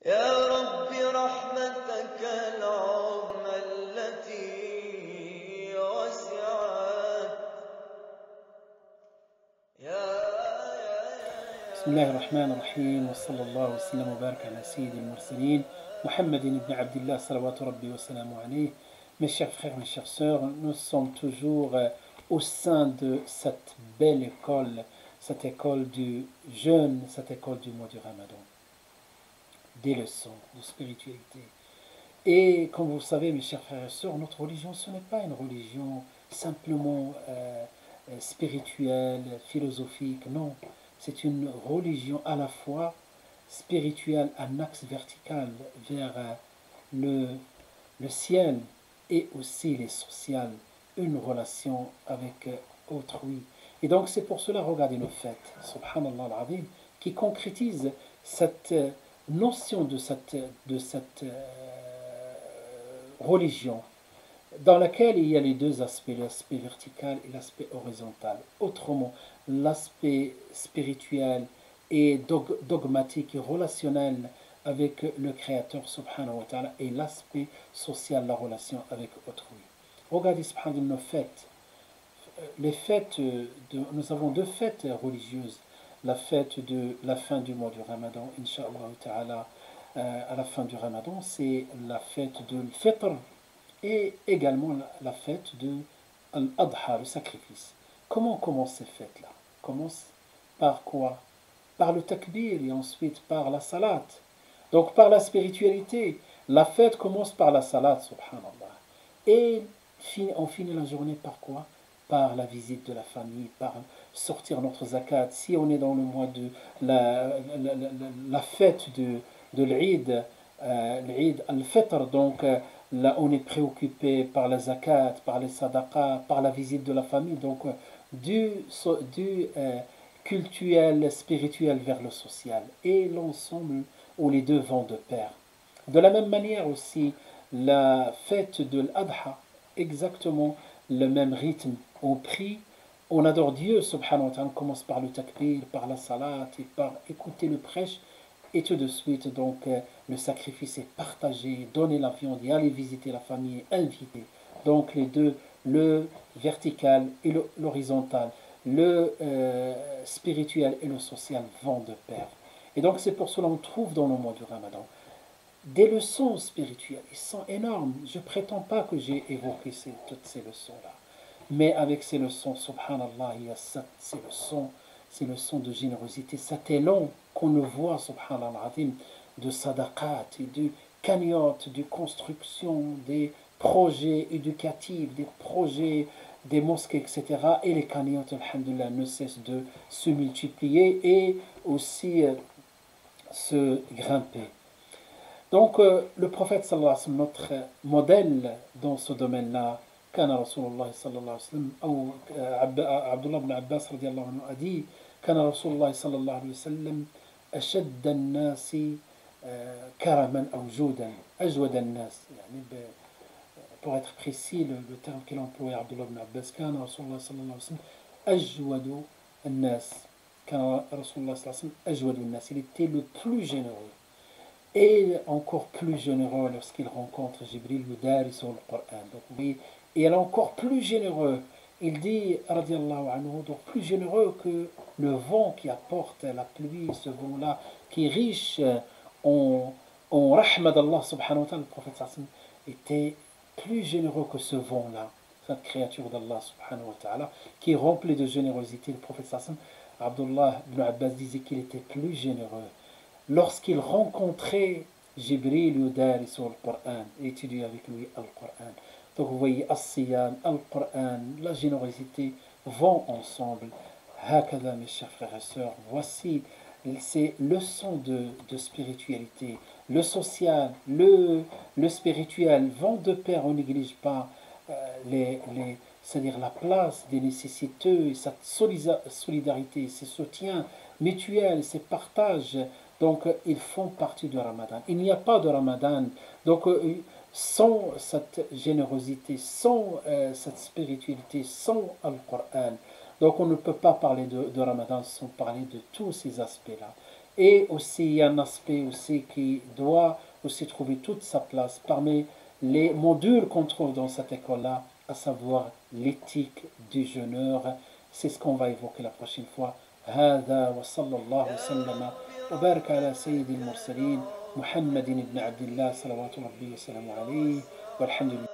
يا رب رحمتك العظمى التي وسعت بسم الله الرحمن الرحيم وصلى الله وسلم وبارك على سيد المرسلين محمد بن عبد الله صلوات ربي وسلامه عليه. Mes chers frères, mes chères sœurs, nous sommes toujours au sein de cette belle école, cette école du jeûne, cette école du mois du Ramadan, des leçons de spiritualité. Et comme vous le savez, mes chers frères et sœurs, notre religion, ce n'est pas une religion simplement spirituelle, philosophique, non. C'est une religion à la fois spirituelle, un axe vertical vers le ciel et aussi les sociales, une relation avec autrui. Et donc c'est pour cela, regardez nos fêtes, subhanallah al-azim, qui concrétise cette notion de cette religion dans laquelle il y a les deux aspects, l'aspect vertical et l'aspect horizontal. Autrement, l'aspect spirituel et dogmatique et relationnel avec le Créateur subhanahu wa ta'ala et l'aspect social, la relation avec autrui. Regardez subhanahu nos fêtes. Les fêtes, nous avons deux fêtes religieuses. La fête de la fin du mois du Ramadan, Inch'Allah ta'ala, à la fin du Ramadan, c'est la fête de l'Fitr, et également la fête de l'Adha, le sacrifice. Comment commence ces fêtes-là? Commence par quoi? Par le takbir et ensuite par la salat. Donc par la spiritualité. La fête commence par la salat, subhanallah. Et on finit la journée par quoi? Par la visite de la famille, par sortir notre zakat. Si on est dans le mois de la fête de l'Eid, l'Eid al-Fitr, donc là on est préoccupé par la zakat, par les sadaqas, par la visite de la famille, donc du cultuel, spirituel vers le social, et l'ensemble où les deux vont de pair. De la même manière aussi, la fête de l'Adha, exactement le même rythme. On prie, on adore Dieu, subhanahu wa ta'ala, on commence par le takbir, par la salat, et par écouter le prêche, et tout de suite, donc, le sacrifice est partagé, donner la viande et aller visiter la famille, inviter. Donc, les deux, le vertical et l'horizontal, le spirituel et le social vont de pair. Et donc, c'est pour cela qu'on trouve dans le mois du Ramadan des leçons spirituelles. Ils sont énormes. Je ne prétends pas que j'ai évoqué toutes ces leçons-là. Mais avec ces leçons, subhanallah, il y a ces leçons de générosité, cet élan qu'on ne voit, subhanallah, de sadaqat et de cagnotte, de construction, des projets éducatifs, des projets, des mosquées, etc. Et les cagnottes, alhamdulillah, ne cessent de se multiplier et aussi se grimper. Donc, le prophète sallallahu alayhi wa sallam, notre modèle dans ce domaine-là, كان رسول الله صلى الله عليه وسلم أو عبد الله بن عباس رضي الله عنه أدي كان رسول الله صلى الله عليه وسلم أشد الناس كرما أو جودا أجود الناس يعني pour être précis le terme qu'il emploie Abdullah ibn Abbas كان رسول الله صلى الله عليه وسلم أجود الناس كان رسول الله صلى الله عليه وسلم أجود الناس, il était le plus généreux et encore plus généreux lorsqu'il rencontre Jibril Yudari sur le Coran. Donc, oui, et elle est encore plus généreux. Il dit, radiallahu anhu, donc plus généreux que le vent qui apporte la pluie, ce vent-là, qui est riche en rahma d'Allah subhanahu wa ta'ala. Le prophète sallam était plus généreux que ce vent-là, cette créature d'Allah subhanahu wa ta'ala, qui est remplie de générosité. Le prophète sallam, Abdullah ibn Abbas disait qu'il était plus généreux lorsqu'il rencontrait Jibril Yudari sur le Coran, et étudiait avec lui le Coran. Donc vous voyez, As-Siyam, le Coran, la générosité vont ensemble. Hakada, mes chers frères et sœurs, voici ces leçons de spiritualité. Le social, le spirituel vont de pair, on ne néglige pas c'est-à-dire la place des nécessiteux, cette solidarité, ces soutiens mutuels, ces partages. Donc, ils font partie du Ramadan. Il n'y a pas de Ramadan. Donc, sans cette générosité, sans cette spiritualité, sans le Coran. Donc, on ne peut pas parler de Ramadan sans parler de tous ces aspects-là. Et aussi, il y a un aspect aussi qui doit aussi trouver toute sa place parmi les modules qu'on trouve dans cette école-là, à savoir l'éthique du jeûneur. C'est ce qu'on va évoquer la prochaine fois. هذا وصلى الله وسلم وبارك على سيد المرسلين محمد بن عبد الله صلوات ربي وسلامه عليه والحمد لله